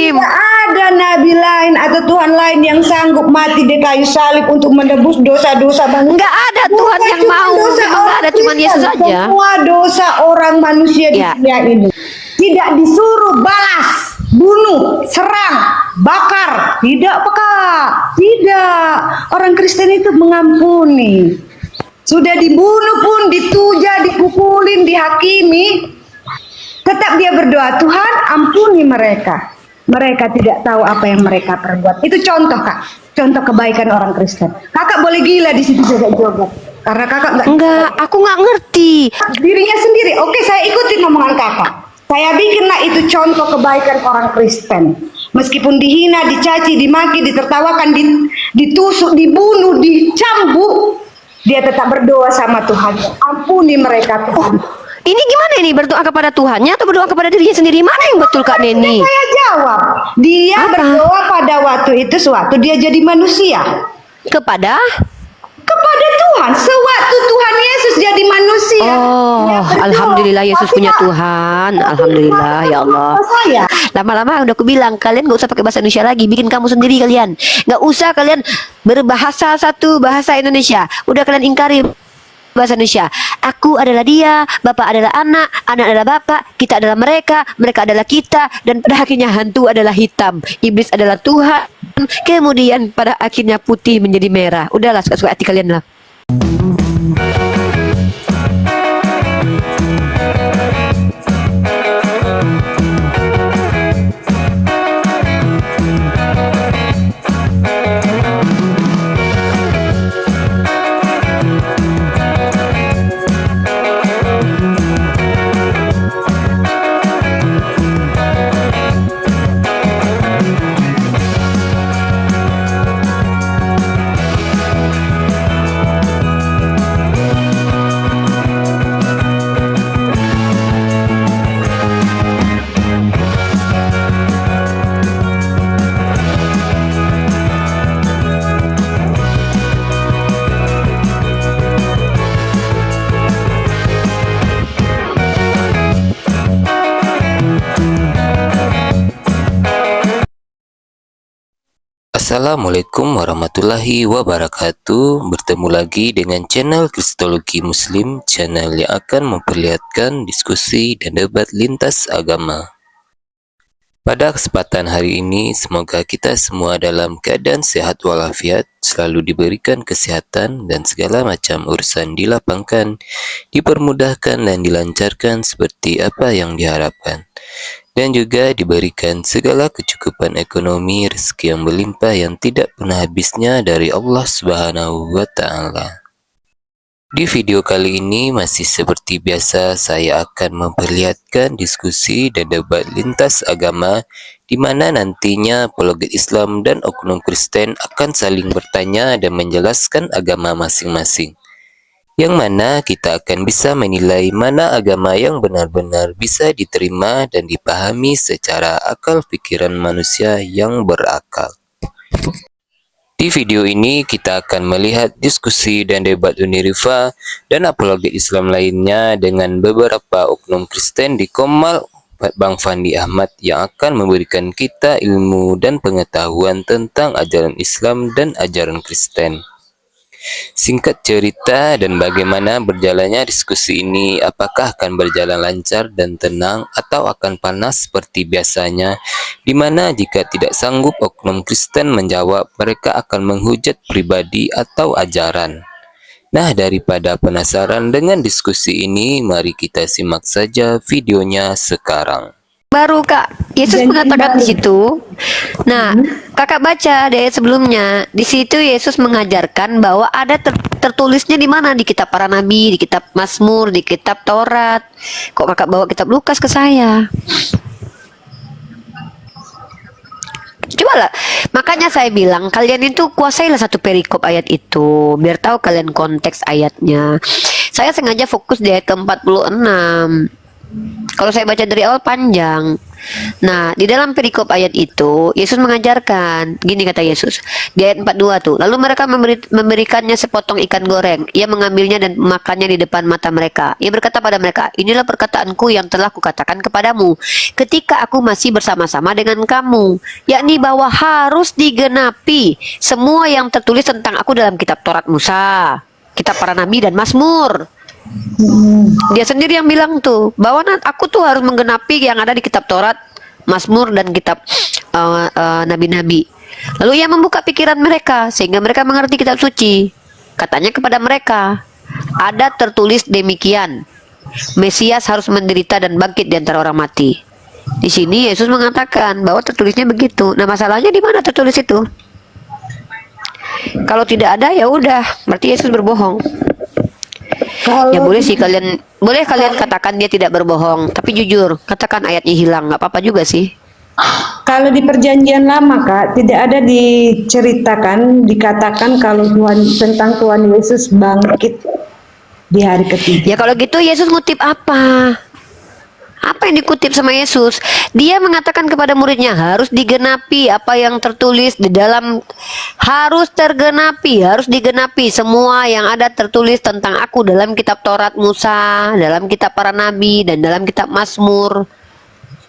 Ibrahim. Tidak ada nabi lain atau Tuhan lain yang sanggup mati di kayu salib untuk menebus dosa-dosa manusia. Enggak ada Tuhan yang mau. Enggak ada, cuma Yesus saja. Semua dosa orang manusia di dunia ini tidak disuruh balas, bunuh, serang, bakar. Tidak, peka. Tidak. Orang Kristen itu mengampuni. Sudah dibunuh pun, dituja, dipukulin, dihakimi, tetap dia berdoa, Tuhan ampuni mereka. Mereka tidak tahu apa yang mereka perbuat. Itu contoh, Kak. Contoh kebaikan orang Kristen. Kakak boleh gila di situ joget-joget. Karena kakak enggak, aku nggak ngerti. Dirinya sendiri. Oke, saya ikutin omongan kakak. Saya bikinlah itu contoh kebaikan orang Kristen. Meskipun dihina, dicaci, dimaki, ditertawakan, ditusuk, dibunuh, dicambuk, dia tetap berdoa sama Tuhan. Ampuni mereka, Tuhan. Ini gimana ini, berdoa kepada Tuhannya atau berdoa kepada dirinya sendiri? Mana yang betul, Kak Neni? Saya jawab, dia berdoa pada waktu itu sewaktu dia jadi manusia. Kepada Tuhan, sewaktu Tuhan Yesus jadi manusia. Oh, alhamdulillah Yesus punya Tuhan. Alhamdulillah ya Allah. Lama-lama udah aku bilang, kalian gak usah pakai bahasa Indonesia lagi, bikin kamu sendiri kalian. Gak usah kalian berbahasa satu bahasa Indonesia. Udah kalian ingkari bahasa Indonesia. Aku adalah dia, bapak adalah anak adalah bapak, kita adalah mereka, mereka adalah kita, dan pada akhirnya hantu adalah hitam, iblis adalah Tuhan, kemudian pada akhirnya putih menjadi merah. Udahlah, suka-suka hati kalian lah. Assalamualaikum warahmatullahi wabarakatuh. Bertemu lagi dengan channel Kristologi Muslim, channel yang akan memperlihatkan diskusi dan debat lintas agama. Pada kesempatan hari ini, semoga kita semua dalam keadaan sehat walafiat, selalu diberikan kesehatan dan segala macam urusan dilapangkan, dipermudahkan dan dilancarkan seperti apa yang diharapkan. Dan juga diberikan segala kecukupan ekonomi, rezeki yang berlimpah yang tidak pernah habisnya dari Allah Subhanahu wa Ta'ala. Di video kali ini masih seperti biasa, saya akan memperlihatkan diskusi dan debat lintas agama, di mana nantinya apologet Islam dan oknum Kristen akan saling bertanya dan menjelaskan agama masing-masing. Yang mana kita akan bisa menilai mana agama yang benar-benar bisa diterima dan dipahami secara akal pikiran manusia yang berakal. Di video ini kita akan melihat diskusi dan debat Unirifa dan apologet Islam lainnya dengan beberapa oknum Kristen di Komal Bang Fandi Ahmad yang akan memberikan kita ilmu dan pengetahuan tentang ajaran Islam dan ajaran Kristen. Singkat cerita dan bagaimana berjalannya diskusi ini, apakah akan berjalan lancar dan tenang atau akan panas seperti biasanya, di mana jika tidak sanggup oknum Kristen menjawab, mereka akan menghujat pribadi atau ajaran. Nah, daripada penasaran dengan diskusi ini, mari kita simak saja videonya sekarang. Baru Kak Yesus mengatakan di situ. Nah, Kakak baca di ayat sebelumnya. Di situ Yesus mengajarkan bahwa ada tertulisnya di mana, di kitab para nabi, di kitab Mazmur, di kitab Taurat. Kok Kakak bawa kitab Lukas ke saya? Coba lah. Makanya saya bilang kalian itu kuasailah satu perikop ayat itu, biar tahu kalian konteks ayatnya. Saya sengaja fokus di ayat ke-46. Kalau saya baca dari awal panjang. Nah, di dalam perikop ayat itu, Yesus mengajarkan, gini kata Yesus, di ayat 42 tuh, lalu mereka memberikannya sepotong ikan goreng. Ia mengambilnya dan memakannya di depan mata mereka. Ia berkata pada mereka, inilah perkataanku yang telah kukatakan kepadamu, ketika aku masih bersama-sama dengan kamu, yakni bahwa harus digenapi semua yang tertulis tentang aku dalam kitab Taurat Musa, kitab para nabi dan Mazmur. Dia sendiri yang bilang tuh bahwa aku tuh harus menggenapi yang ada di kitab Taurat, Mazmur dan kitab nabi-nabi. Lalu ia membuka pikiran mereka sehingga mereka mengerti kitab suci. Katanya kepada mereka, ada tertulis demikian, Mesias harus menderita dan bangkit di antara orang mati. Di sini Yesus mengatakan bahwa tertulisnya begitu. Nah, masalahnya di mana tertulis itu? Kalau tidak ada ya udah, berarti Yesus berbohong. Ya boleh sih kalian katakan dia tidak berbohong, tapi jujur katakan ayatnya hilang, nggak apa-apa juga sih. Kalau di perjanjian lama Kak, tidak ada dikatakan kalau tentang Tuhan Yesus bangkit di hari ketiga. Ya kalau gitu Yesus ngutip apa? Apa yang dikutip sama Yesus? Dia mengatakan kepada muridnya harus digenapi apa yang tertulis di dalam, harus digenapi semua yang ada tertulis tentang aku dalam kitab Taurat Musa, dalam kitab para nabi dan dalam kitab Mazmur.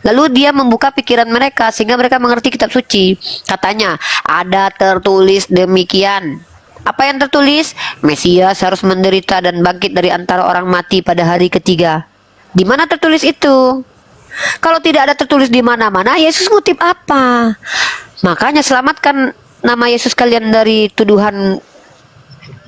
Lalu dia membuka pikiran mereka sehingga mereka mengerti kitab suci. Katanya ada tertulis demikian. Apa yang tertulis? Mesias harus menderita dan bangkit dari antara orang mati pada hari ketiga. Di mana tertulis itu? Kalau tidak ada tertulis di mana-mana, Yesus ngutip apa? Makanya selamatkan nama Yesus kalian dari tuduhan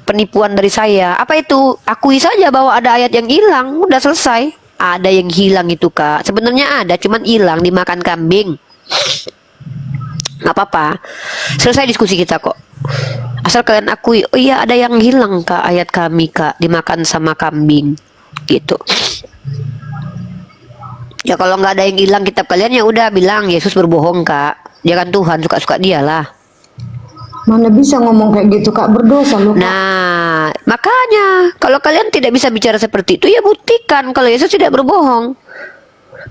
penipuan dari saya. Apa itu? Akui saja bahwa ada ayat yang hilang, udah selesai. Ada yang hilang itu Kak. Sebenarnya ada, cuman hilang dimakan kambing. Nggak apa-apa. Selesai diskusi kita kok. Asal kalian akui, oh iya ada yang hilang Kak, ayat kami Kak, dimakan sama kambing. Gitu. Ya kalau nggak ada yang hilang kitab kalian ya udah bilang Yesus berbohong Kak. Dia kan Tuhan, suka-suka dia lah. Mana bisa ngomong kayak gitu Kak, berdosa loh Kak. Nah, makanya kalau kalian tidak bisa bicara seperti itu ya buktikan kalau Yesus tidak berbohong.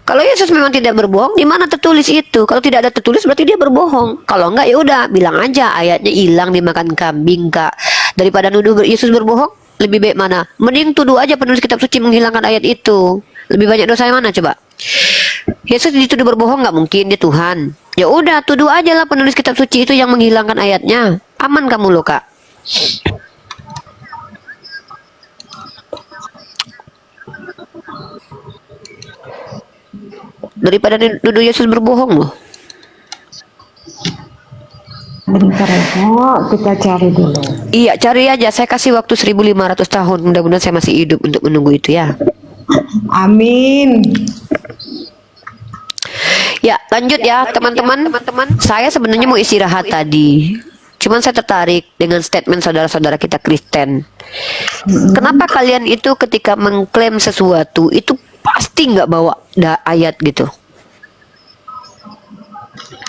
Kalau Yesus memang tidak berbohong, di mana tertulis itu? Kalau tidak ada tertulis berarti dia berbohong. Kalau enggak ya udah bilang aja ayatnya hilang dimakan kambing Kak. Daripada nuduh Yesus berbohong, lebih baik mana? Mending tuduh aja penulis kitab suci menghilangkan ayat itu. Lebih banyak dosa yang mana coba? Yesus dituduh berbohong nggak mungkin, dia Tuhan. Ya udah tuduh aja lah penulis kitab suci itu yang menghilangkan ayatnya. Aman kamu loh Kak. Daripada nuduh Yesus berbohong loh. Bentar ya Kak, kita cari dulu. Iya cari aja, saya kasih waktu 1500 tahun. Mudah-mudahan saya masih hidup untuk menunggu itu ya. Amin. Ya lanjut ya teman-teman. Saya sebenarnya mau istirahat tadi. Cuman saya tertarik dengan statement saudara-saudara kita Kristen. Kenapa kalian itu ketika mengklaim sesuatu itu pasti nggak bawa ayat gitu?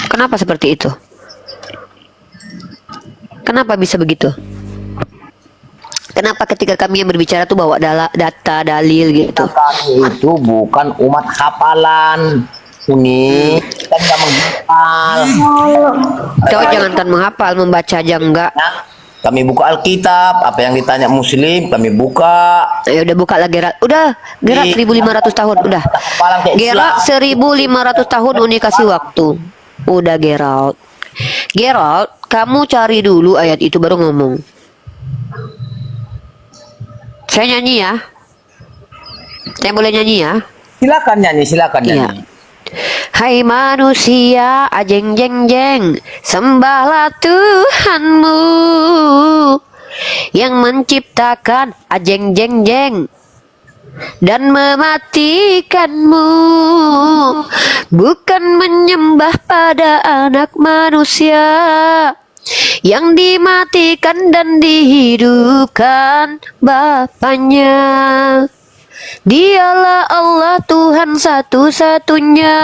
Kenapa seperti itu? Kenapa bisa begitu? Kenapa ketika kami yang berbicara tuh bawa data, dalil gitu? Kami itu bukan umat hafalan. Ini kita nggak menghafal. Kau jangankan menghafal, membaca aja enggak. Ya, kami buka Alkitab, apa yang ditanya Muslim kami buka. Ya udah buka lagi Gerat. Udah Gerat 1500 tahun udah. Gerat 1500 tahun Uni kasih waktu. Udah Gerald. Gerald, kamu cari dulu ayat itu baru ngomong. Saya nyanyi ya. Saya boleh nyanyi ya? Silakan nyanyi, silakan nyanyi. Iya. Hai manusia, ajeng jeng jeng, sembahlah Tuhanmu yang menciptakan ajeng jeng jeng dan mematikanmu, bukan menyembah pada anak manusia yang dimatikan dan dihidupkan Bapaknya. Dialah Allah Tuhan satu-satunya,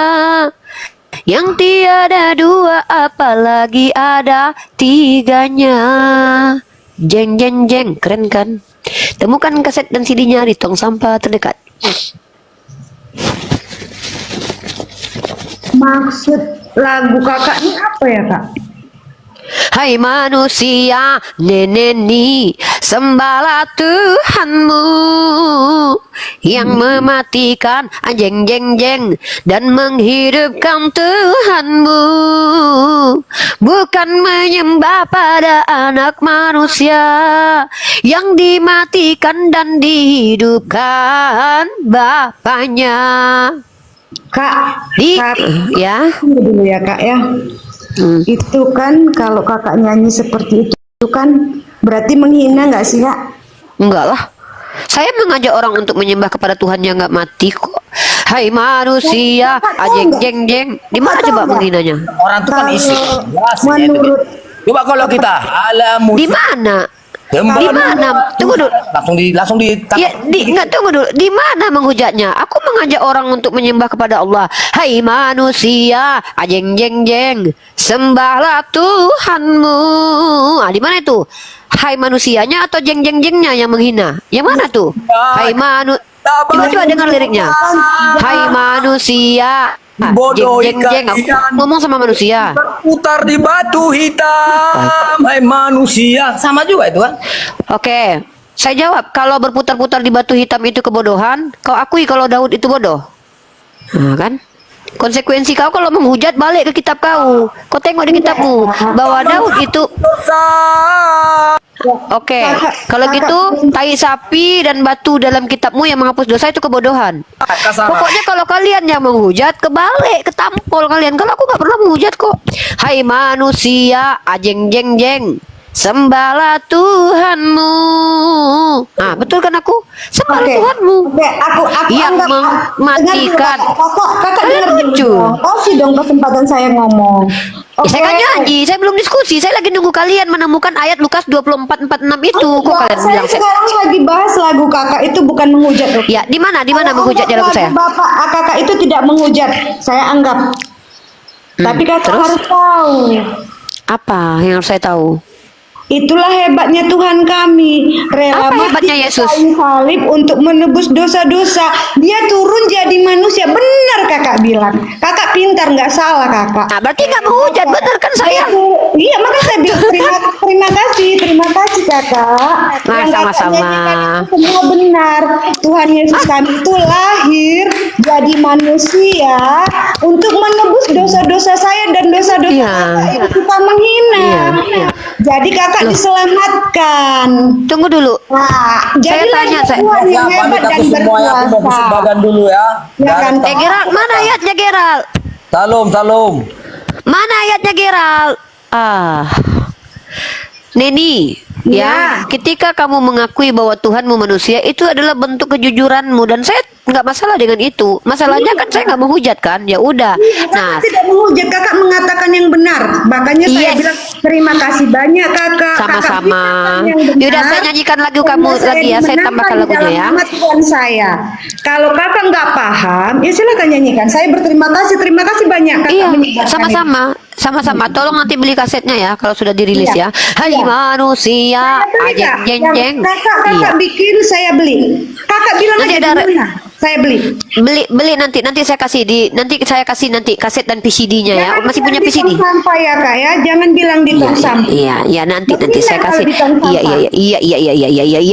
yang tiada dua apalagi ada tiganya. Jeng jeng jeng, keren kan? Temukan kaset dan CD-nya di tong sampah terdekat. Maksud lagu kakak ini apa ya kak? Hai manusia, neneni, sembahlah Tuhanmu yang mematikan jeng jeng jeng dan menghidupkan Tuhanmu, bukan menyembah pada anak manusia yang dimatikan dan dihidupkan Bapaknya. Kak, kak, Ya. tunggu dulu ya kak ya. Itu kan kalau kakak nyanyi seperti itu kan berarti menghina nggak sih kak? Enggak lah. Saya mengajak orang untuk menyembah kepada Tuhan yang nggak mati kok. Hai manusia, Kakak tahu ajeng nggak? jeng jeng. Di mana Kakak tahu coba nggak? menghinanya? Orang itu kan isi. Kalau Jelas ya itu. menurut Coba kalau kita alamu Di mana? Sembah Di mana? Tunggu dulu. langsung di Ya, enggak tunggu dulu. Di mana menghujatnya? Aku mengajak orang untuk menyembah kepada Allah. Hai manusia, ajeng jeng jeng, sembahlah Tuhanmu. Ah, di mana itu? Hai manusianya atau jeng jeng jengnya yang menghina? Yang mana tuh? Hai Coba dengar liriknya. Hai manusia, jeng jeng jeng. Aku ngomong sama manusia. putar di batu hitam, hai manusia. Sama juga itu kan? Oke, saya jawab. Kalau berputar-putar di batu hitam itu kebodohan, kau akui kalau Daud itu bodoh. Nah, kan? Konsekuensi kau kalau menghujat balik ke kitab kau. Kau tengok di kitabmu bahwa Daud itu. Oke, kalau gitu tai sapi dan batu dalam kitabmu yang menghapus dosa itu kebodohan. Pokoknya kalau kalian yang menghujat, kebalik, ketampol kalian. Kalau aku nggak pernah menghujat kok. Hai manusia, ajeng jeng jeng, sembahlah Tuhanmu. Ah, betul kan aku? Sembahlah Oke. Tuhanmu. Oke, aku Yang anggap mematikan. kakak Kalian dengar dulu lucu. dong. Kasih dong kesempatan saya ngomong. Ya, saya kan nyanyi, saya belum diskusi. Saya lagi nunggu kalian menemukan ayat Lukas 24:46 itu. Kok kalian Saya bilang saya? sekarang lagi bahas lagu kakak itu bukan menghujat loh. Ya, di mana Kalau menghujatnya lagu anggap saya? Bapak kakak itu tidak menghujat, saya anggap. Tapi kakak terus? harus tahu. Apa yang harus saya tahu? Itulah hebatnya Tuhan kami, rela Apa mati hebatnya di Yesus? kayu salib untuk menebus dosa-dosa. Dia turun jadi manusia, benar kakak bilang. Kakak pintar, nggak salah kakak. Nah, berarti nggak menghujat, benar kan sayang? Iya, makanya saya bilang terima kasih kakak. Nah, Yang kakak sama-sama. nyanyikan itu semua benar. Tuhan Yesus kami itu lahir jadi manusia untuk menebus dosa-dosa saya dan dosa-dosa Iya. kakak yang kita menghina. Iya. Jadi kakak diselamatkan. Tunggu dulu. Nah, Saya jadilah tanya, Tuhan yang hebat dan semua ya, aku mau berkuasa. bagan dulu ya. Ya kan? Gerald, mana ayatnya Gerald? Salam. Mana ayatnya Gerald? Neni, ya, ketika kamu mengakui bahwa Tuhanmu manusia, itu adalah bentuk kejujuranmu dan saya nggak masalah dengan itu. Masalahnya kan saya nggak menghujat kan, ya udah. Nah, Kakak tidak menghujat, kakak mengatakan yang benar. Makanya saya Yes. bilang terima kasih banyak kakak. sama-sama. Kakak yang benar. Yaudah, saya nyanyikan lagu kamu Karena lagi ya, saya dimenangkan tambahkan di lagunya dalam ya. nama Tuhan saya. Kalau kakak nggak paham, ya silakan nyanyikan. Saya berterima kasih, terima kasih banyak kakak Iya, menyebarkan sama-sama. Sama-sama. Tolong nanti beli kasetnya ya kalau sudah dirilis Iya. ya. Hai Iya. manusia, Saya beli, ajeng Kak. jeng Yang jeng. kakak Iya. bikin saya beli. Kakak bilang Nanti aja ada- di mana. Saya beli. Beli nanti saya kasih nanti kaset dan PCD-nya ya. Jangan Masih bilang punya di PCD. tong sampah ya kak ya. Jangan bilang di tong sampah. Iya, nanti Tapi saya kalau kasih. di tong Iya, sampah.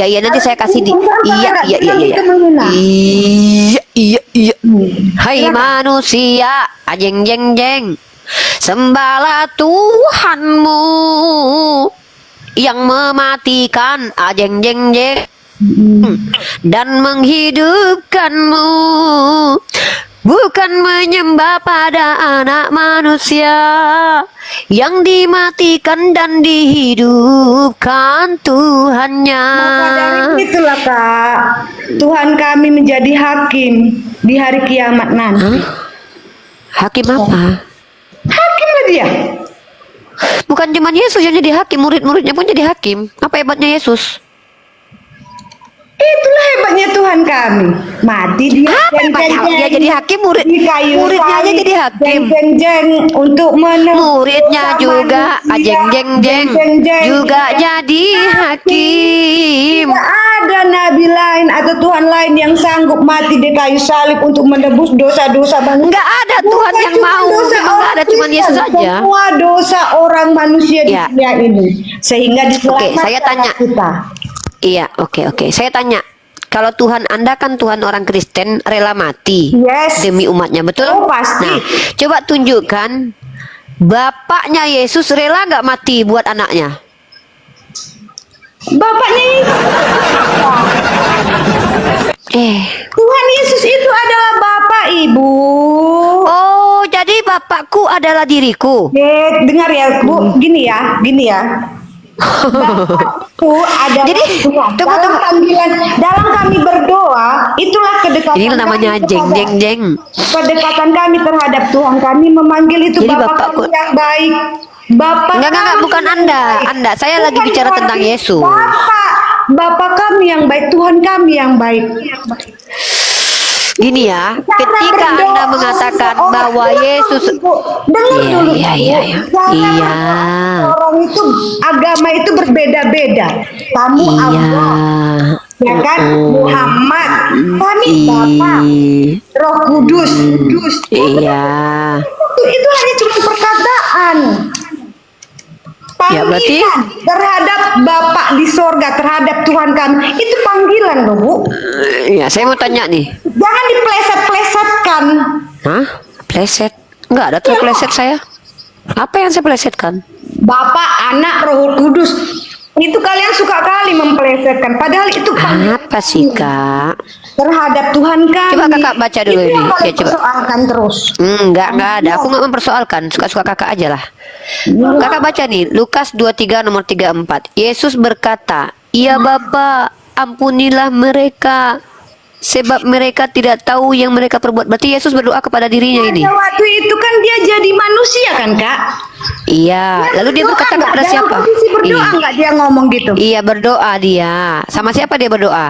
iya, nanti saya kasih di. Iya. Iya. Hai Silakan. manusia, ajeng jeng jeng, sembahlah Tuhanmu yang mematikan ajeng jeng jeng dan menghidupkanmu, bukan menyembah pada anak manusia yang dimatikan dan dihidupkan Tuhannya. Maka dari itulah kak, Tuhan kami menjadi hakim di hari kiamat nanti. Hakim apa? Hakimlah dia. Bukan cuma Yesus yang jadi hakim, murid-muridnya pun jadi hakim. Apa hebatnya Yesus? Itulah hebatnya Tuhan kami. Mati dia. Apa hebatnya? Dia jadi hakim, Di kayu muridnya aja salib, jadi hakim. jeng untuk Muridnya juga jeng jeng jeng juga jadi hakim. Tidak ada nabi lain atau Tuhan lain yang sanggup mati di kayu salib untuk menebus dosa-dosa manusia. Enggak ada Tuhan Bukan yang cuma mau, dosa memang orang ada cuma Yesus Kristen, saja. Semua dosa orang manusia di Ya. dunia ini, sehingga diselamatkan saya tanya. kita. Iya, oke. Saya tanya, kalau Tuhan Anda kan Tuhan orang Kristen, rela mati Yes. demi umatnya, betul? Oh, pasti. Nah, coba tunjukkan bapaknya Yesus rela nggak mati buat anaknya? Bapaknya Yesus. Tuhan Yesus itu adalah Bapak, Ibu. Oh, jadi bapakku adalah diriku. Dengar ya, Bu. Gini ya. Bapakku adalah Jadi, Tuhan. Dalam kami berdoa, itulah kedekatan. Ini namanya kami jeng kepada- jeng jeng. Kedekatan kami terhadap Tuhan. Kami memanggil itu Jadi Bapak bapakku- kami yang baik. Bapak Enggak, kami bukan yang Anda. baik. Anda, saya lagi Bukan bicara Tuhan tentang kami. Yesus. Bapak kami yang baik, Tuhan kami yang baik. Gini ya, ketika berdoa Anda mengatakan seseorang, bahwa dengar Yesus dulu, dengar Iya, dulu, iya, Bu. iya, iya. Jangan Iya. orang itu agama itu berbeda-beda. Kamu Iya. Allah, ya kan? Muhammad, kami Bapak, Roh Kudus. Iya. Itu hanya cuma perkataan. Ya, berarti- Panggilan terhadap Bapak di sorga, terhadap Tuhan kami, itu panggilan loh, Bu. Ya, saya mau tanya nih. Jangan dipleset-plesetkan. Hah? Pleset? Enggak ada terpleset saya. Apa yang saya plesetkan? Bapak, Anak, Roh Kudus. Itu kalian suka kali memplesetkan. Padahal itu Apa sih, Kak? terhadap Tuhan kami. Coba kakak baca dulu Itu ini. yang kalian Ya, coba. persoalkan terus. Enggak ada. Aku nggak mempersoalkan. Suka-suka kakak aja lah. Kakak baca nih, Lukas 23 nomor 34. Yesus berkata, "Ya Bapa, ampunilah mereka, sebab mereka tidak tahu yang mereka perbuat." Berarti Yesus berdoa kepada dirinya ini. Pada waktu itu kan dia jadi manusia kan, Kak? Iya. Lalu dia berdoa berkata nggak? kepada Dalam siapa? posisi berdoa Iya. nggak dia ngomong gitu? Iya, berdoa dia. Sama siapa dia berdoa?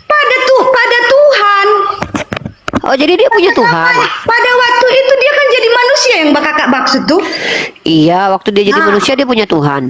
Pada Tuhan. Oh, jadi dia punya Tuhan. Pada waktu itu dia kan jadi manusia yang kakak maksud tuh. Iya, waktu dia jadi Ah. manusia dia punya Tuhan.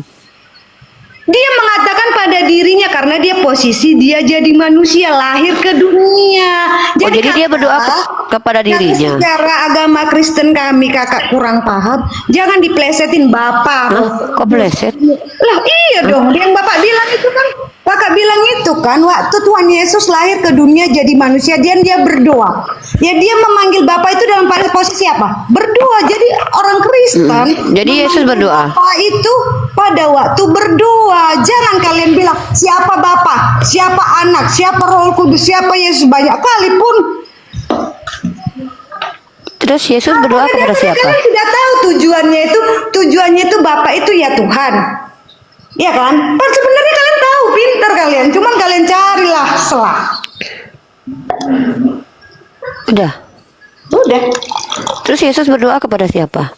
Dia mengatakan pada dirinya karena dia posisi dia jadi manusia lahir ke dunia. Oh, jadi dia berdoa kepada Kalau dirinya. secara agama Kristen kami kakak kurang paham, jangan diplesetin Bapak. Hah? Kok pleset? Lah iya dong, yang Bapak bilang itu kan, kakak bilang itu kan waktu Tuhan Yesus lahir ke dunia jadi manusia dia berdoa. Ya dia memanggil Bapak itu dalam pada posisi apa? Berdoa. Jadi orang Kristen. Jadi Yesus memanggil berdoa. Bapak itu pada waktu berdoa. Jangan kalian bilang siapa Bapak, siapa Anak, siapa Roh Kudus, siapa Yesus, banyak kali pun. Terus Yesus berdoa kepada siapa? Kalian sudah tahu tujuannya itu Bapak itu ya Tuhan. Iya kan? Kan sebenarnya kalian tahu, pintar kalian. Cuman kalian carilah celah. Udah. Udah. Terus Yesus berdoa kepada siapa?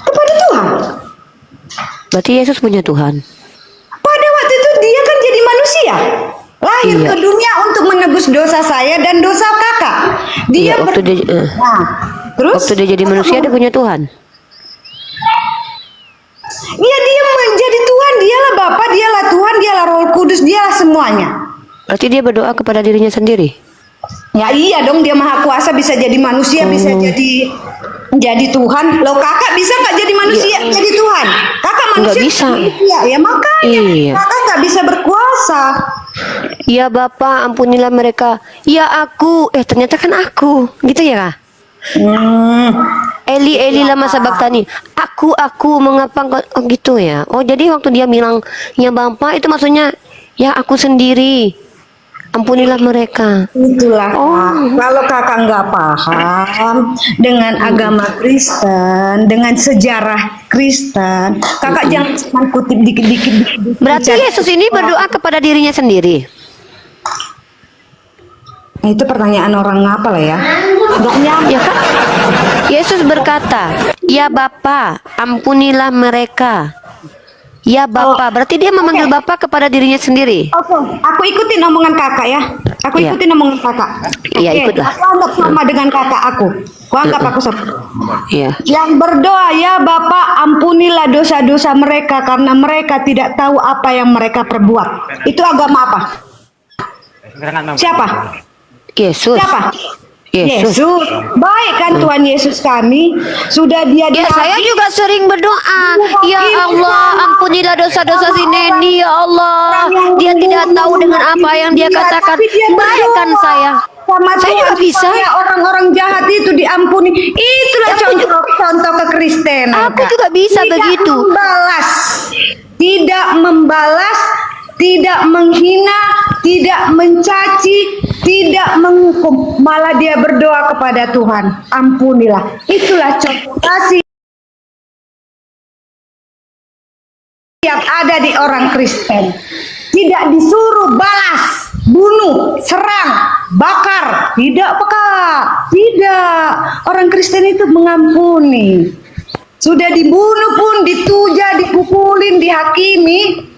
Kepada Tuhan. Berarti Yesus punya Tuhan. Pada waktu itu dia kan jadi manusia. Lahir Iya. ke dunia untuk menebus dosa saya dan dosa kakak. Iya, waktu dia Nah, terus waktu dia jadi manusia dia punya Tuhan. Iya, dia menjadi Tuhan, dialah Bapa, dialah Tuhan, dialah Roh Kudus, dialah semuanya. Berarti dia berdoa kepada dirinya sendiri. Ya iya dong, dia maha kuasa, bisa jadi manusia, bisa jadi Tuhan. Loh kakak bisa nggak jadi manusia, jadi Tuhan? Kakak manusia Nggak bisa. manusia. Ya makanya Iya. kakak nggak bisa berkuasa. Ya Bapa, ampunilah mereka. Ya aku. Ternyata kan aku. Gitu ya, Kak? Eli Eli lama sabaktani. Aku mengapa engkau gitu ya. Oh, jadi waktu dia bilang ya Bapa itu maksudnya ya aku sendiri. Ampunilah mereka. Itulah Kak. Oh. Kalau kakak nggak paham dengan agama Kristen, dengan sejarah Kristen, kakak jangan cuma kutip dikit-dikit. Berarti Yesus ini berdoa kepada dirinya sendiri. Nah, itu pertanyaan orang apa lah ya? Nggak nyampe. Ya Kak. Yesus berkata, "Ya Bapa, ampunilah mereka." Ya Bapak, berarti dia memanggil Bapak kepada dirinya sendiri. Oke, aku ikutin omongan kakak ya. Aku Iya. ikutin omongan kakak. Iya, Oke, ikutlah. Aku anggap sama dengan kakak aku. Aku anggap aku sama. Iya. Yang berdoa, ya Bapak, ampunilah dosa-dosa mereka karena mereka tidak tahu apa yang mereka perbuat. Itu agama apa? Siapa? Yesus. Siapa? Yesus. Yesus. Baik kan Tuhan Yesus kami sudah dia Ya, saya juga sering berdoa. Ya Allah, ampunilah dosa-dosa si Neni, ya Allah. Dia tidak tahu dengan apa yang dia katakan. Baikkan saya. Sama Saya juga Tuhan bisa. supaya orang-orang jahat itu diampuni. Itulah contoh kekristenan. Aku Kak. juga bisa Tidak begitu. Membalas, tidak membalas, tidak menghina, tidak mencaci, tidak menghukum, malah dia berdoa kepada Tuhan, ampunilah. Itulah contoh kasih yang ada di orang Kristen. Tidak disuruh balas, bunuh, serang, bakar. Tidak, Kak. Tidak. Orang Kristen itu mengampuni. Sudah dibunuh pun, dituja, dipukulin, dihakimi,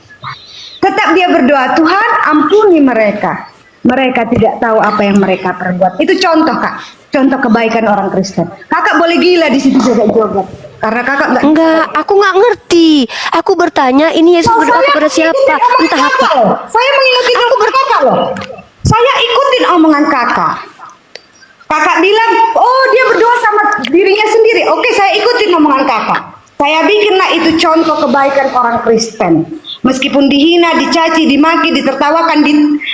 tetap dia berdoa, Tuhan ampuni mereka. Mereka tidak tahu apa yang mereka perbuat. Itu contoh, Kak. Contoh kebaikan orang Kristen. Kakak boleh gila di situ joget-joget. Karena kakak Enggak, aku nggak ngerti. Aku bertanya, ini Yesus berdoa kepada siapa? Entah apa. Saya mengikuti omongan kakak loh. Saya ikutin omongan kakak. Kakak bilang, oh dia berdoa sama dirinya sendiri. Oke, saya ikutin omongan kakak. Saya bikinlah itu contoh kebaikan orang Kristen. Meskipun dihina, dicaci, dimaki, ditertawakan,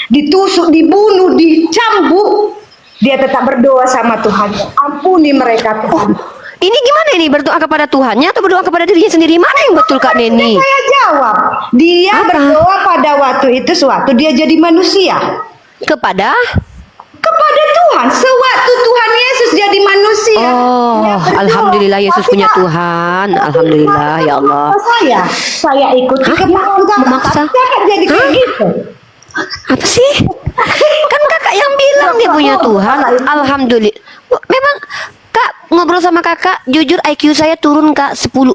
ditusuk, dibunuh, dicambuk, dia tetap berdoa sama Tuhan. Ampuni mereka Tuhan. Ini gimana ini? Berdoa kepada Tuhannya atau berdoa kepada dirinya sendiri? Mana yang betul, Kak Neni? Saya jawab, dia Apa? berdoa pada waktu itu sewaktu dia jadi manusia. Kepada? Kepada Tuhan, sewaktu Tuhan Yesus jadi manusia. Dia Oh, berdoa. alhamdulillah Yesus punya Artinya, Tuhan. Alhamdulillah, ya Allah. Saya ikuti Hah? kemauan kakak. Memaksa? Tapi kakak jadi kayak gitu. Apa sih? Kan kakak yang bilang dia punya Tuhan. Alhamdulillah. Memang Kak ngobrol sama kakak, jujur IQ saya turun Kak 10.000.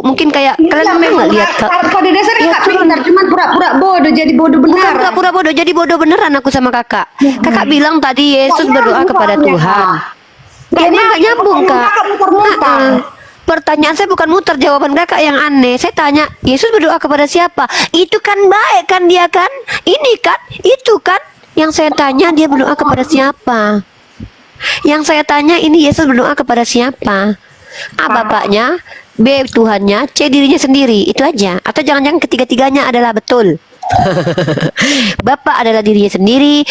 Mungkin kayak kalian memang nggak lihat Kak. Pada dasarnya Iya, kakak turun. pintar, cuman pura-pura bodoh jadi bodoh Bukan benar. pura-pura bodoh, jadi bodoh beneran aku sama kakak. Kakak bilang tadi Yesus Nggak berdoa nyambung kepada soalnya, Tuhan. Kak. Ini nggak nyambung Pertanyaan Kak. kakak muter-muter. Pertanyaan saya bukan muter, jawaban kakak yang aneh. Saya tanya, Yesus berdoa kepada siapa? Itu kan baik kan dia kan? Ini kan? Itu kan? Yang saya tanya dia berdoa kepada siapa? Yang saya tanya ini Yesus berdoa kepada siapa? A bapaknya, B Tuhannya, C dirinya sendiri. Itu aja. Atau jangan-jangan ketiga-tiganya adalah betul. Bapak adalah dirinya sendiri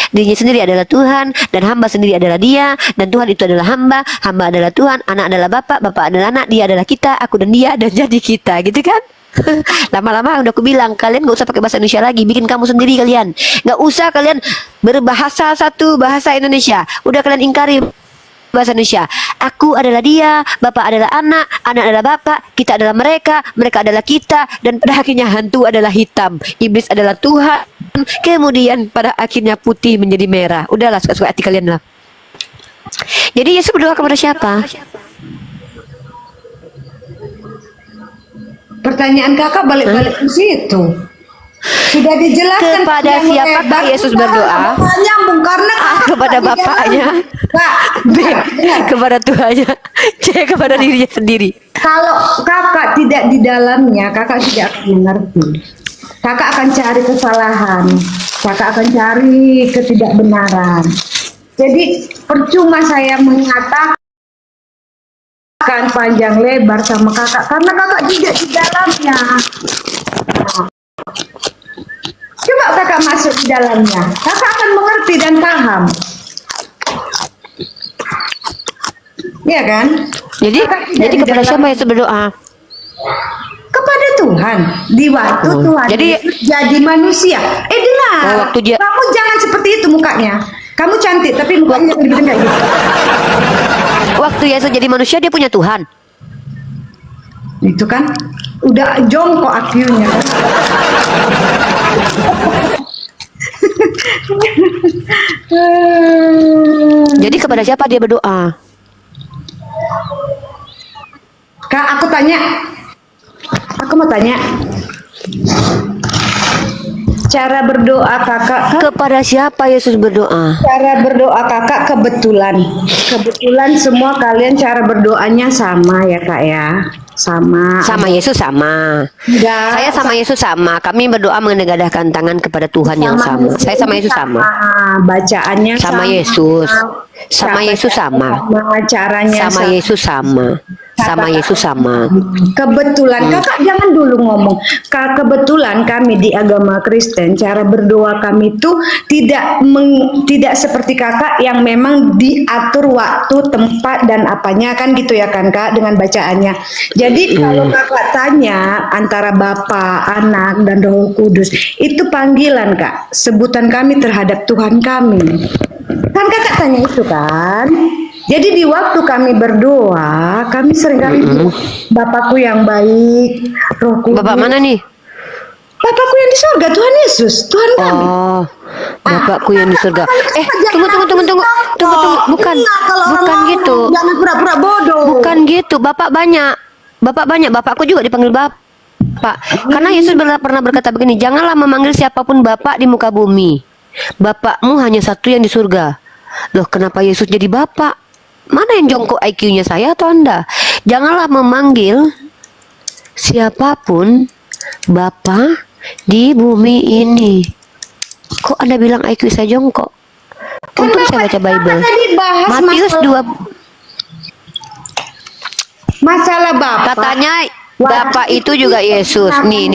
adalah Tuhan, dan hamba sendiri adalah dia, dan Tuhan itu adalah hamba adalah Tuhan, anak adalah bapak adalah anak, dia adalah kita, aku dan dia, dan jadi kita, gitu kan? Lama-lama udah aku bilang, kalian gak usah pakai bahasa Indonesia lagi, bikin kamu sendiri kalian. Gak usah kalian berbahasa satu bahasa Indonesia. Udah kalian ingkari bahasa Indonesia. Aku adalah dia, bapak adalah anak adalah bapak, kita adalah mereka, mereka adalah kita, dan pada akhirnya hantu adalah hitam, iblis adalah Tuhan, kemudian pada akhirnya putih menjadi merah. Udahlah, suka-suka hati kalian lah. Jadi Yesus berdoa kepada siapa? Pertanyaan kakak balik-balik ke situ. Sudah dijelaskan Kepada yang siapakah lebar, Yesus kita berdoa? nggak nyambung karena Kepada kakak di bapaknya. dalam- Kak, B dengar. kepada Tuhannya, C kepada dirinya sendiri. Kalau kakak tidak di dalamnya, kakak tidak akan mengerti. Kakak akan cari kesalahan, kakak akan cari ketidakbenaran. Jadi percuma saya mengatakan panjang lebar sama kakak karena kakak tidak di dalamnya. Coba kakak masuk di dalamnya, kakak akan mengerti dan paham. Iya kan? Jadi Kakak tidak jadi di kepada dalam- siapa Yesus berdoa? Kepada Tuhan. Di waktu Oh, Tuhan jadi- Yesus jadi manusia. Dengar. Oh, waktu dia- Kamu jangan seperti itu mukanya. Kamu cantik tapi mukanya lebih kayak gitu. Waktu Yesus jadi manusia dia punya Tuhan. Itu kan udah jongkok akhirnya. Jadi kepada siapa dia berdoa? Kak, aku tanya. Aku mau tanya, cara berdoa kakak, Kepada siapa Yesus berdoa? cara berdoa kakak kebetulan semua kalian cara berdoanya sama ya kak ya, sama. Sama Yesus sama. Enggak. Saya sama Yesus sama. Kami berdoa menengadahkan tangan kepada Tuhan yang sama. Saya sama Yesus sama. Bacaannya Sama Yesus. Sama Yesus sama. Caranya Sama Yesus sama. Sama Yesus sama. Kebetulan kakak jangan dulu ngomong. Kebetulan kami di agama Kristen cara berdoa kami itu tidak seperti kakak yang memang diatur waktu, tempat dan apanya kan gitu ya kan kak dengan bacaannya. Jadi kalau kakak tanya antara Bapa, Anak dan Roh Kudus itu panggilan kak, sebutan kami terhadap Tuhan kami. Kan kakak tanya itu kan. Jadi di waktu kami berdoa, kami seringkali bilang, Bapakku yang baik, Roh Kudus. Bapak mana nih? Bapakku yang di surga, Tuhan Yesus, Tuhan kami. Oh, Bapakku yang di surga. Tunggu. Bukan, Iya, kalau orang bukan ngomong, gitu. Jangan pura-pura bodoh. Bukan gitu. Bapak banyak. Bapakku juga dipanggil Bapak. Karena Yesus pernah berkata begini, janganlah memanggil siapapun Bapak di muka bumi. Bapakmu hanya satu yang di surga. Loh, kenapa Yesus jadi Bapak? Mana yang jongkok IQ-nya, saya atau Anda? Janganlah memanggil siapapun Bapa di bumi ini. Kok Anda bilang IQ saya jongkok? Untung saya baca Bible. Tadi bahas Matius 2 masalah Bapa. katanya Bapa itu juga Yesus. Nih.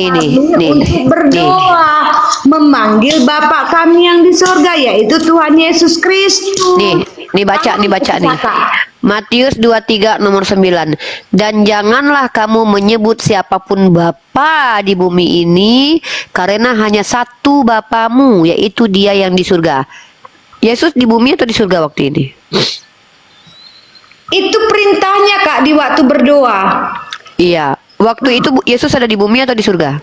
Untuk berdoa memanggil Bapa kami yang di surga yaitu Tuhan Yesus Kristus. Nih baca nih. Matius 23 nomor 9. Dan janganlah kamu menyebut siapapun Bapa di bumi ini, karena hanya satu Bapamu, yaitu Dia yang di surga. Yesus di bumi atau di surga waktu ini? Itu perintahnya kak di waktu berdoa. Iya. Waktu itu Yesus ada di bumi atau di surga?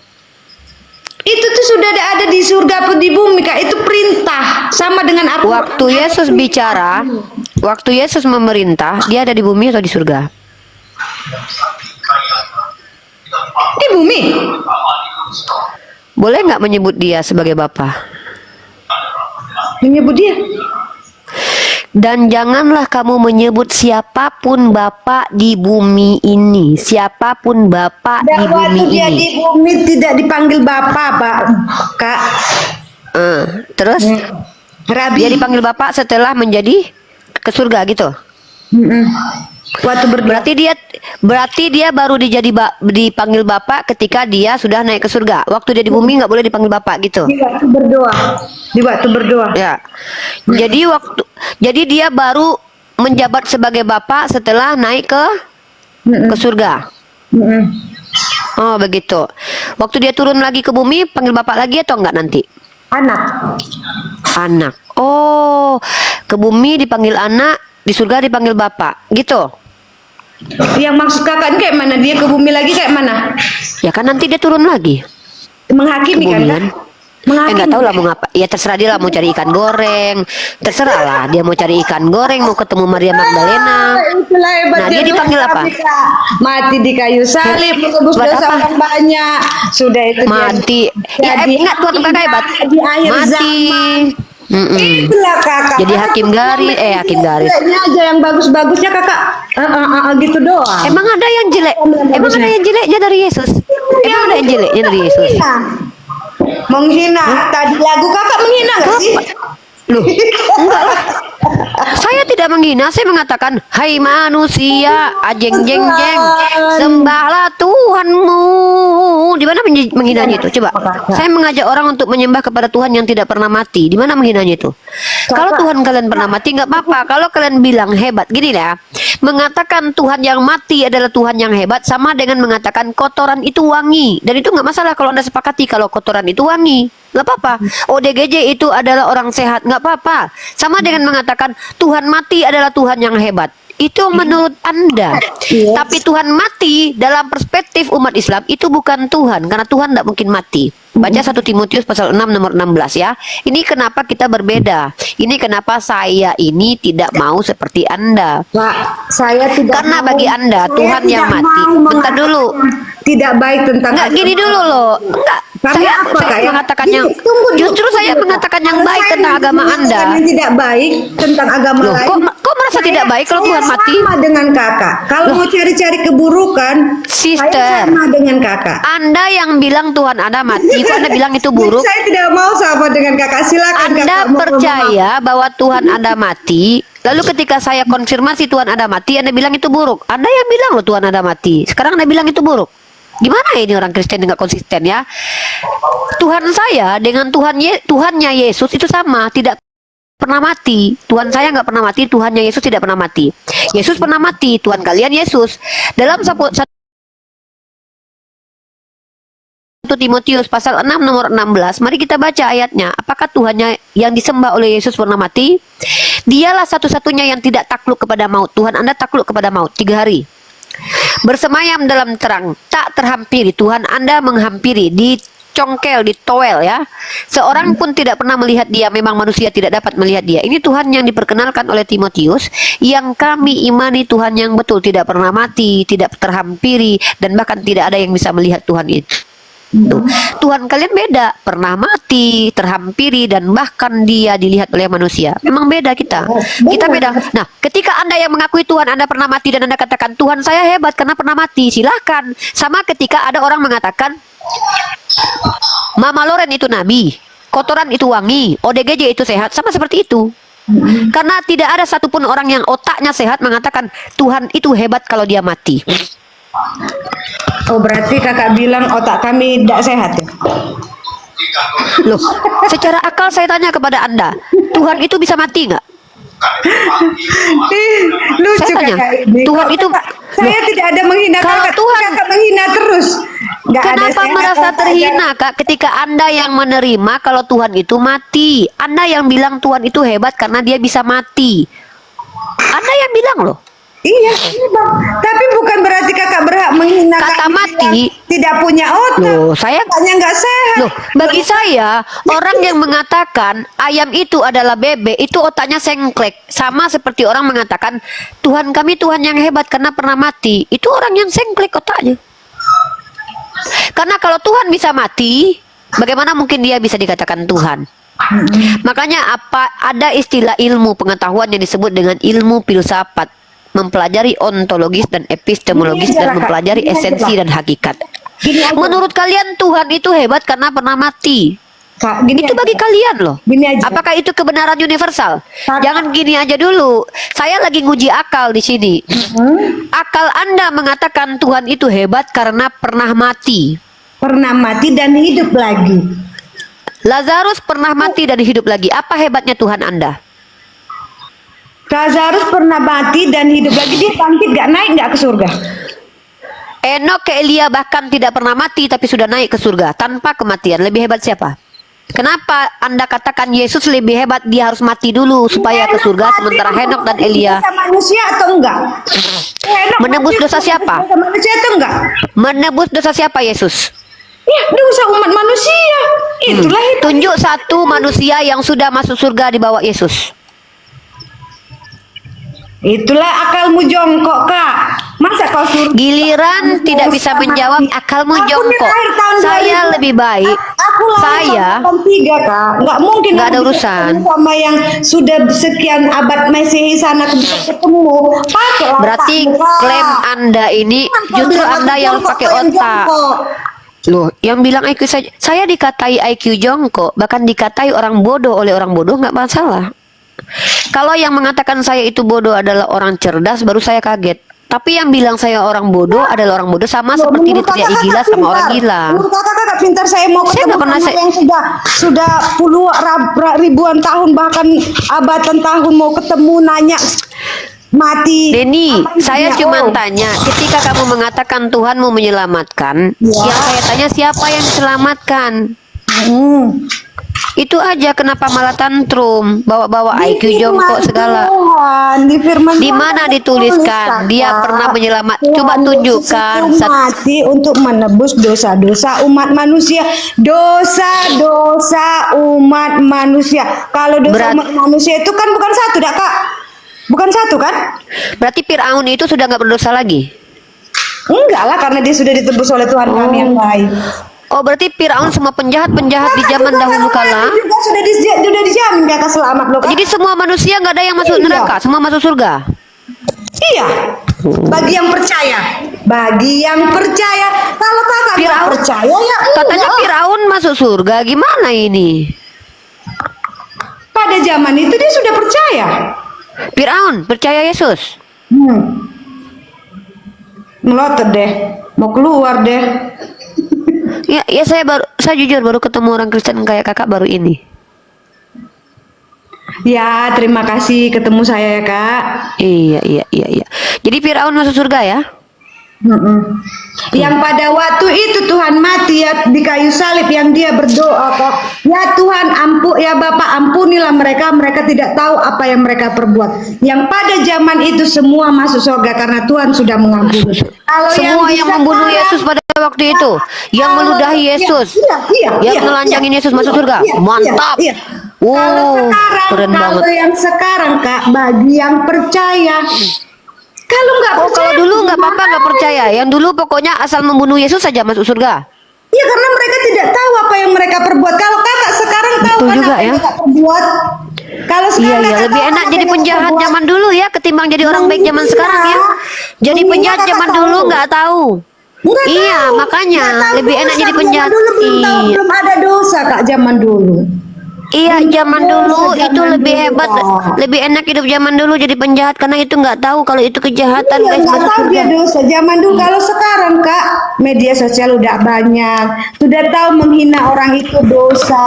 Itu tuh sudah ada di surga atau di bumi kak. Itu perintah sama dengan apa? Waktu Yesus bicara, waktu Yesus memerintah, Dia ada di bumi atau di surga? Di bumi. Boleh nggak menyebut Dia sebagai Bapa? Menyebut Dia. Dan janganlah kamu menyebut siapapun Bapa di bumi ini. Siapapun Bapa di Dan bumi waktu dia ini. di bumi tidak dipanggil Bapak, kak. Terus Rabi. dia dipanggil Bapa setelah menjadi ke surga gitu. Waktu berdoa. Berarti dia baru dipanggil Bapa ketika dia sudah naik ke surga. Waktu dia di bumi nggak boleh dipanggil Bapa gitu. Di waktu berdoa. Di waktu berdoa. Ya. Jadi dia baru menjabat sebagai Bapa setelah naik ke surga. Oh, begitu. Waktu dia turun lagi ke bumi panggil Bapak lagi atau enggak nanti? Anak. Oh, ke bumi dipanggil anak, di surga dipanggil Bapak. Gitu. Yang maksud kakak ini kayak mana? Dia ke bumi lagi kayak mana? Ya kan nanti dia turun lagi. Menghakimi kan? Kebumian. Enggak tahu lah mau ngapa. Ya terserah dia lah mau cari ikan goreng. Terserah lah dia mau cari ikan goreng, mau ketemu Maria Magdalena. Itulah hebatnya. Nah, dia dipanggil apa? Mati di kayu salib, menebus Buat dosa apa? orang banyak. Sudah itu dia. Mati. Ya enggak Tuhan kakak hebat. Di akhir Mati. zaman. Itulah kakak. Jadi hakim garis. Ini aja yang bagus-bagusnya kakak. Gitu doang. Emang ada yang jelek? Emang ada yang jeleknya dari Yesus? Emang ada yang jeleknya dari Yesus? Menghina. Tadi lagu kakak menghina gak sih? Loh, enggak lah. Saya tidak menghina, saya mengatakan, hai manusia, ajeng jeng jeng, sembahlah Tuhanmu. Di mana menghinanya itu? Coba. Saya mengajak orang untuk menyembah kepada Tuhan yang tidak pernah mati. Di mana menghinanya itu? Kalau Tuhan kalian pernah mati nggak apa-apa. Kalau kalian bilang hebat, gini lah. Mengatakan Tuhan yang mati adalah Tuhan yang hebat sama dengan mengatakan kotoran itu wangi. Dan itu nggak masalah kalau Anda sepakati kalau kotoran itu wangi. Nggak apa-apa. ODGJ itu adalah orang sehat. Nggak apa-apa. Sama dengan mengatakan Tuhan mati adalah Tuhan yang hebat. Itu menurut Anda. Tapi Tuhan mati dalam perspektif umat Islam itu bukan Tuhan. Karena Tuhan tidak mungkin mati. Baca 1 Timotius pasal 6 nomor 16 ya. Ini kenapa kita berbeda. Ini kenapa saya ini tidak mau seperti Anda. Pak, saya tidak Karena mau- bagi Anda saya Tuhan yang tidak mati. mau Bentar dulu. tidak baik tentang Enggak, gini dulu loh. Enggak. Karena apa, Kak, Saya ya? mengatakan yang Tunggu dulu. justru saya mengatakan yang Kalau baik saya tentang agama mengatakan Anda. yang tidak baik tentang agama Loh, lain. kok merasa tidak baik kalau saya Tuhan mati? sama dengan kakak. Kalau mau cari-cari keburukan, Sister. saya sama dengan kakak. Anda yang bilang Tuhan Anda mati, kok Anda bilang itu buruk? Saya tidak mau sama dengan kakak. Silakan Anda kakak. mau percaya bahwa Tuhan Anda mati, lalu ketika saya konfirmasi Tuhan Anda mati, Anda bilang itu buruk. Anda yang bilang loh Tuhan Anda mati. Sekarang Anda bilang itu buruk. Gimana ini orang Kristen nggak konsisten ya? Tuhan saya dengan Tuhannya Yesus itu sama, tidak pernah mati. Tuhan saya nggak pernah mati, Tuhannya Yesus tidak pernah mati. Yesus pernah mati, Tuhan kalian Yesus. Dalam 1 Timotius pasal 6 nomor 16, mari kita baca ayatnya. Apakah Tuhannya yang disembah oleh Yesus pernah mati? Dialah satu-satunya yang tidak takluk kepada maut. Tuhan Anda takluk kepada maut 3 hari. Bersemayam dalam terang, tak terhampiri. Tuhan Anda menghampiri, dicongkel, ditowel ya. Seorang pun tidak pernah melihat dia, memang manusia tidak dapat melihat dia. Ini Tuhan yang diperkenalkan oleh Timotius, yang kami imani Tuhan yang betul, tidak pernah mati, tidak terhampiri, dan bahkan tidak ada yang bisa melihat Tuhan itu. Tuhan kalian beda, pernah mati, terhampiri, dan bahkan dia dilihat oleh manusia. Memang beda kita beda. Nah, ketika Anda yang mengakui Tuhan Anda pernah mati dan Anda katakan Tuhan saya hebat karena pernah mati, silahkan. Sama ketika ada orang mengatakan Mama Loren itu nabi, kotoran itu wangi, ODGJ itu sehat, sama seperti itu. Karena tidak ada satupun orang yang otaknya sehat mengatakan Tuhan itu hebat kalau dia mati. Oh, berarti kakak bilang otak kami tidak sehat ya? Loh, secara akal saya tanya kepada Anda, Tuhan itu bisa mati nggak? Lucu Saya tanya, kakak ini. Tuhan Kok itu saya tidak ada menghina kalau kakak, Tuhan- kakak menghina terus. Nggak ada kenapa sehat, merasa nggak ada- terhina Kak ketika Anda yang menerima kalau Tuhan itu mati? Anda yang bilang Tuhan itu hebat karena dia bisa mati. Anda yang bilang loh. Iya, Bang. Tapi bukan berarti kakak berhak menghina Kata kami mati. yang tidak punya otak. Loh, saya Otaknya nggak sehat. Loh, bagi saya orang yang mengatakan ayam itu adalah bebek itu otaknya sengklek, sama seperti orang mengatakan Tuhan kami Tuhan yang hebat karena pernah mati. Itu orang yang sengklek otaknya. Karena kalau Tuhan bisa mati, bagaimana mungkin dia bisa dikatakan Tuhan? Makanya ada istilah ilmu pengetahuan yang disebut dengan ilmu filsafat, mempelajari ontologis dan epistemologis dan mempelajari esensi dan hakikat. Gini aja. Menurut kalian Tuhan itu hebat karena pernah mati? Kak, gini Itu aja. bagi kalian loh. Gini aja. Apakah itu kebenaran universal? Kak. Jangan gini aja dulu. Saya lagi nguji akal di sini. Akal Anda mengatakan Tuhan itu hebat karena pernah mati. Pernah mati dan hidup lagi. Lazarus pernah mati dan hidup lagi. Apa hebatnya Tuhan Anda? Lazarus pernah mati dan hidup lagi, dia bangkit gak naik gak ke surga? Enok ke Elia bahkan tidak pernah mati tapi sudah naik ke surga tanpa kematian. Lebih hebat siapa? Kenapa Anda katakan Yesus lebih hebat, dia harus mati dulu supaya ke surga, sementara Henok dan Elia Dosa manusia atau enggak? Henok menebus mati dosa siapa? dosa manusia atau enggak? Menebus dosa siapa Yesus? Ya, dosa umat manusia. Itulah itu. Tunjuk satu manusia yang sudah masuk surga di bawah Yesus. Itulah akalmu jongkok, Kak. Masa kau suruh Giliran tidak bisa menjawab, akalmu jongkok. Saya lebih baik. Saya 3, Kak. Nggak mungkin Nggak ada aku bisa urusan. ketemu sama yang sudah sekian abad Masehi sana bisa ketemu. Pakailah berarti otakmu, Kak. klaim Anda ini Jangan kau justru bilang Anda aku yang jongkok, pakai kau yang otak. jongkok. Loh, yang bilang IQ saya dikatai IQ jongkok, bahkan dikatai orang bodoh oleh orang bodoh nggak masalah. Kalau yang mengatakan saya itu bodoh adalah orang cerdas, baru saya kaget. Tapi yang bilang saya orang bodoh adalah orang bodoh, sama seperti Menurut diteriaki kakak gila sama pintar. orang gila. Menurut kakak pintar, saya mau Saya ketemu nggak pernah sama yang sudah ribuan tahun bahkan abatan tahun mau ketemu nanya mati. Denny, Apa saya intinya? cuma Oh, tanya, ketika kamu mengatakan Tuhan mau menyelamatkan, Ya. yang saya tanya siapa yang diselamatkan? Itu aja, kenapa malah tantrum, bawa-bawa di IQ jongkok firman segala. Tuhan, di firman Di Tuhan mana ada dituliskan tulisan, dia Kak. pernah menyelamat? Tuhan Coba Yesus tunjukkan. itu mati untuk menebus dosa-dosa umat manusia. Dosa-dosa umat manusia. Kalau dosa umat manusia itu kan bukan satu, dak, Kak? Bukan satu kan? Berarti Fir'aun itu sudah nggak berdosa lagi. Enggak. Tidak lah, karena dia sudah ditebus oleh Tuhan kami yang baik. Oh, berarti Firaun semua penjahat-penjahat di zaman dahulu kala. Juga sudah dijamin kata selamat loh. Kak. Jadi semua manusia nggak ada yang masuk Iya. neraka, semua masuk surga. Iya. Bagi yang percaya. Bagi yang percaya. Kalau kakak nggak Firaun- percaya ya Katanya enggak. Firaun masuk surga, gimana ini? Pada zaman itu dia sudah percaya. Firaun percaya Yesus. Melotot deh. Mau keluar deh. Ya saya jujur baru ketemu orang Kristen kayak kakak baru ini. Ya, terima kasih ketemu saya ya, Kak. Iya. Jadi Firaun masuk surga ya? Yang pada waktu itu Tuhan mati ya di kayu salib, yang dia berdoa kok, ya Tuhan ya Bapak ampunilah mereka, mereka tidak tahu apa yang mereka perbuat. Yang pada zaman itu semua masuk surga karena Tuhan sudah mengampuni. Kalau Semua yang bisa membunuh sekarang- Yesus pada waktu itu, yang meludahi Yesus, yang menelanjangin Yesus masuk surga. Mantap. Kalau sekarang, keren kalau banget. yang sekarang Kak, bagi yang percaya. Kalau nggak Oh, percaya, kalau dulu nggak apa-apa gimana? nggak percaya. Yang dulu pokoknya asal membunuh Yesus saja masuk surga. Ya karena mereka tidak tahu apa yang mereka perbuat. Kalau kakak sekarang tahu Betul kan juga apa yang ya. kakak perbuat. Kalau sekarang Iya, kakak lebih tahu enak apa jadi yang penjahat kakak perbuat. zaman dulu ya ketimbang jadi orang baik zaman Iya. sekarang ya. Jadi Iya, penjahat kakak zaman tahu. dulu nggak tahu. Nggak Iya, tahu. makanya Nggak tahu lebih enak dosa. jadi Zaman penjahat. dulu belum tahu, Iya. belum ada dosa kak zaman dulu. Iya, zaman dulu Zaman itu lebih dulu, hebat, Kak. lebih enak hidup zaman dulu jadi penjahat karena itu nggak tahu kalau itu kejahatan Iya, guys nggak masuk tahu surga. dia dosa zaman dulu. Kalau sekarang kak, media sosial udah banyak, sudah tahu menghina orang itu dosa,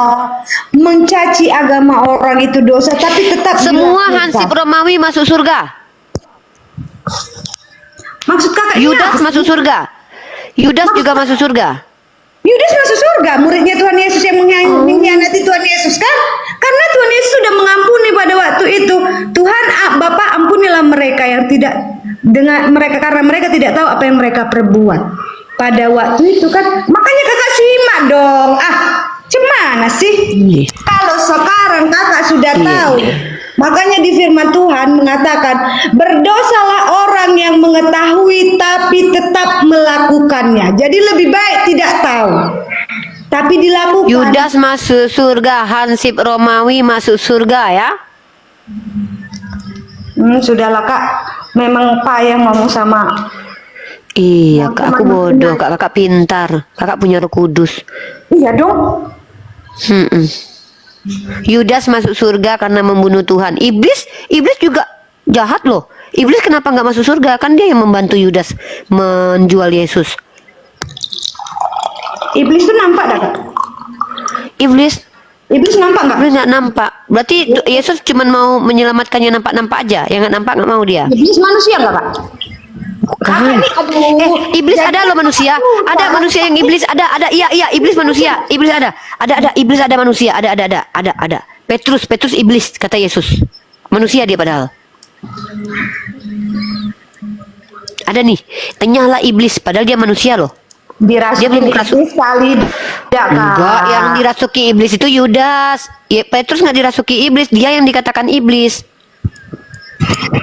mencaci agama orang itu dosa, tapi tetap Semua dilakukan. hansip Romawi masuk surga. Maksud kakak ini Yudas apa sih? masuk surga. Yudas juga masuk surga. Yudas masuk surga, muridnya Tuhan Yesus yang mengkhianati Tuhan Yesus kan? Karena Tuhan Yesus sudah mengampuni pada waktu itu. Tuhan Bapa ampunilah mereka yang tidak dengan mereka karena mereka tidak tahu apa yang mereka perbuat. Pada waktu itu kan, makanya kakak simak dong. Cemana sih? Iya. Kalau sekarang kakak sudah Iya, tahu. iya. Makanya di firman Tuhan mengatakan, berdosalah orang yang mengetahui tapi tetap melakukannya. Jadi lebih baik tidak tahu, tapi dilakukan. Yudas masuk surga, hansip Romawi masuk surga ya. Sudahlah kak, memang payah ngomong sama. Iya, Kak, aku bodoh, kakak pintar, kakak punya Roh Kudus. Iya dong. Yudas masuk surga karena membunuh Tuhan. Iblis juga jahat loh. Iblis kenapa nggak masuk surga? Kan dia yang membantu Yudas menjual Yesus. Iblis tuh nampak dah kak? Iblis Nampak nggak? nggak nampak. Berarti Yesus cuma mau menyelamatkannya nampak-nampak aja. Yang nggak nampak nggak mau dia. Iblis manusia nggak kak? Kan. Iblis ada loh manusia. Ada manusia yang iblis ada. Iya, iblis manusia. Iblis ada. Ada iblis ada manusia. Ada. Petrus iblis kata Yesus. Manusia dia padahal. Ada nih. Enyahlah iblis padahal dia manusia loh. Dirasuki Dia belum kerasukan. iblis kali. Ya kak. Enggak, yang dirasuki iblis itu Yudas. Ya, Petrus nggak dirasuki iblis, dia yang dikatakan iblis.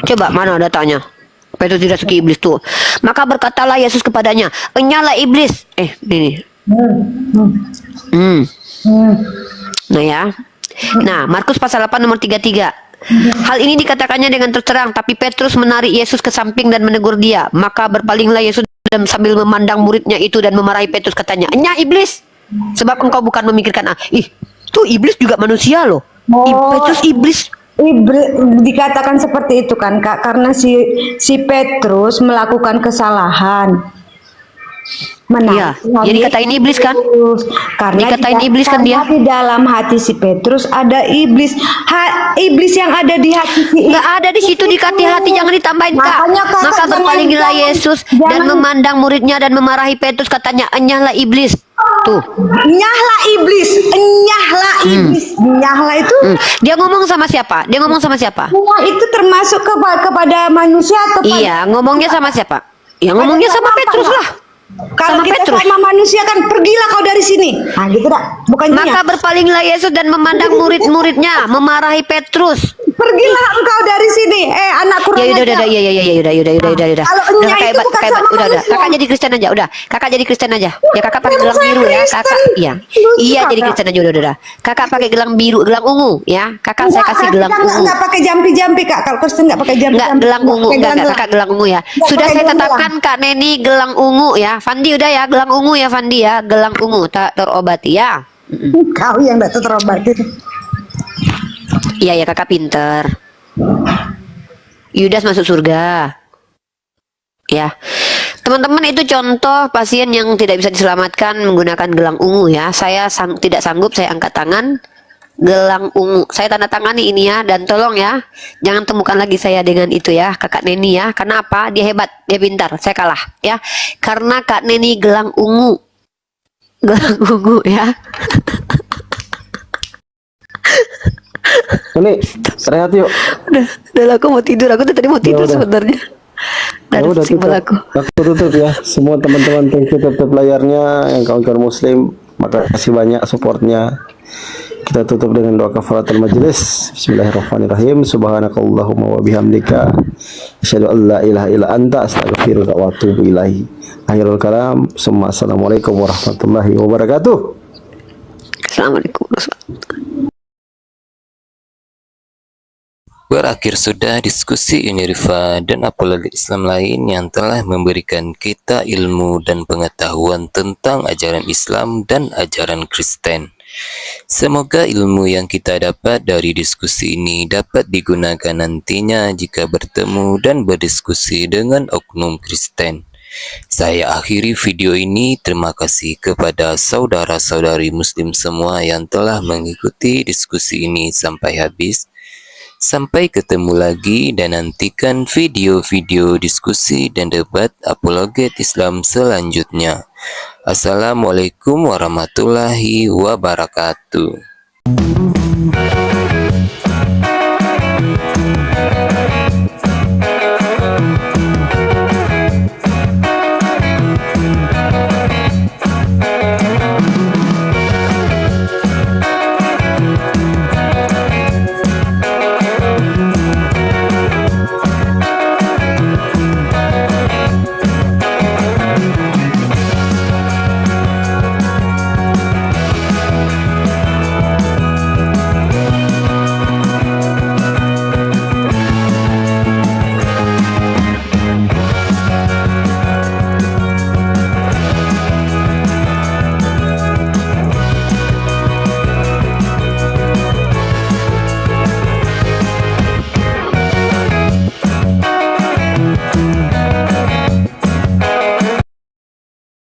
Coba mana datanya? Petrus dirasuki iblis tuh. Maka berkatalah Yesus kepadanya, "Enyahlah iblis." Ini. Nah ya. Nah, Markus pasal 8 nomor 33. Hal ini dikatakannya dengan terus terang, tapi Petrus menarik Yesus ke samping dan menegur dia. Maka berpalinglah Yesus dan sambil memandang muridnya itu dan memarahi Petrus katanya, "Enyah iblis, sebab engkau bukan memikirkan tuh iblis juga manusia loh." Petrus iblis. Dikatakan seperti itu kan kak, karena si Petrus melakukan kesalahan. Iya, jadi dikatain iblis kan? Karena Dikatain iblis kan dia? Di dalam hati si Petrus ada iblis. Iblis yang ada di hati si Nggak ada di situ dikati hati, jangan ditambahin kak. Makanya, Kak, Maka jangan- berpalinglah Yesus dan jangan- memandang muridnya dan memarahi Petrus katanya, "Enyahlah iblis." Tuh. Nyahlah iblis, nyahlah iblis, nyahlah itu. Dia ngomong sama siapa? Semua itu termasuk kepada manusia atau Iya, ngomongnya sama siapa? Ya ngomongnya sama Petrus lah. Kalau sama kita Petrus. sama manusia kan, pergilah kau dari sini. Nah gitu dah, bukan Maka berpalinglah Yesus dan memandang murid-muridnya memarahi Petrus. Pergilah engkau dari sini. Anak kurang Ya udah ajar. udah. Kalau Udah Nya kakak itu hebat, bukan kakak hebat. sama Udah. manusia. Kakak jadi Kristen aja, udah. Kakak jadi Kristen aja. Ya kakak pakai gelang Saya biru ya, Kristen. kakak. Iya. Lucu, Iya jadi Kakak. Kristen aja udah. Kakak pakai gelang biru, gelang ungu ya. Kakak saya kasih Kak, gelang kita ungu. enggak pakai jampi-jampi, Kak. Kalau Kristen enggak pakai jampi-jampi. Enggak gelang ungu, enggak gelang. kakak gelang ungu ya. Nggak Sudah pakai saya gelang. tetapkan Kak Neni gelang ungu ya. Fandi udah ya, gelang ungu ya Fandi ya, gelang ungu tak terobati ya. Kau yang enggak terobati. Iya ya kakak pinter. Yudas masuk surga. Ya. Teman-teman itu contoh pasien yang tidak bisa diselamatkan menggunakan gelang ungu ya. Saya tidak sanggup, saya angkat tangan. Gelang ungu. Saya tanda tangani ini ya, dan tolong ya, jangan temukan lagi saya dengan itu ya, Kakak Neni ya. Karena apa? Dia hebat, dia pintar. Saya kalah ya. Karena Kak Neni gelang ungu. Gelang ungu ya. Ini rehat yuk. Udah aku mau tidur. Aku tuh tadi mau tidur udah. sebenarnya. Ya Dan udah simbol tutup. aku. Tutup ya. Semua teman-teman thank you tutup layarnya yang kawan-kawan muslim. Makasih banyak supportnya. Kita tutup dengan doa kafaratul majelis. Bismillahirrahmanirrahim. Subhanakallahumma wa bihamdika asyhadu an la ilaha illa anta astaghfiruka wa atubu ilaihi. Akhirul kalam. Assalamualaikum warahmatullahi wabarakatuh. Assalamualaikum. Berakhir sudah diskusi Unirifa dan apologet Islam lain yang telah memberikan kita ilmu dan pengetahuan tentang ajaran Islam dan ajaran Kristen. Semoga ilmu yang kita dapat dari diskusi ini dapat digunakan nantinya jika bertemu dan berdiskusi dengan oknum Kristen. Saya akhiri video ini. Terima kasih kepada saudara-saudari muslim semua yang telah mengikuti diskusi ini sampai habis. Sampai ketemu lagi dan nantikan video-video diskusi dan debat apologet Islam selanjutnya. Assalamualaikum warahmatullahi wabarakatuh.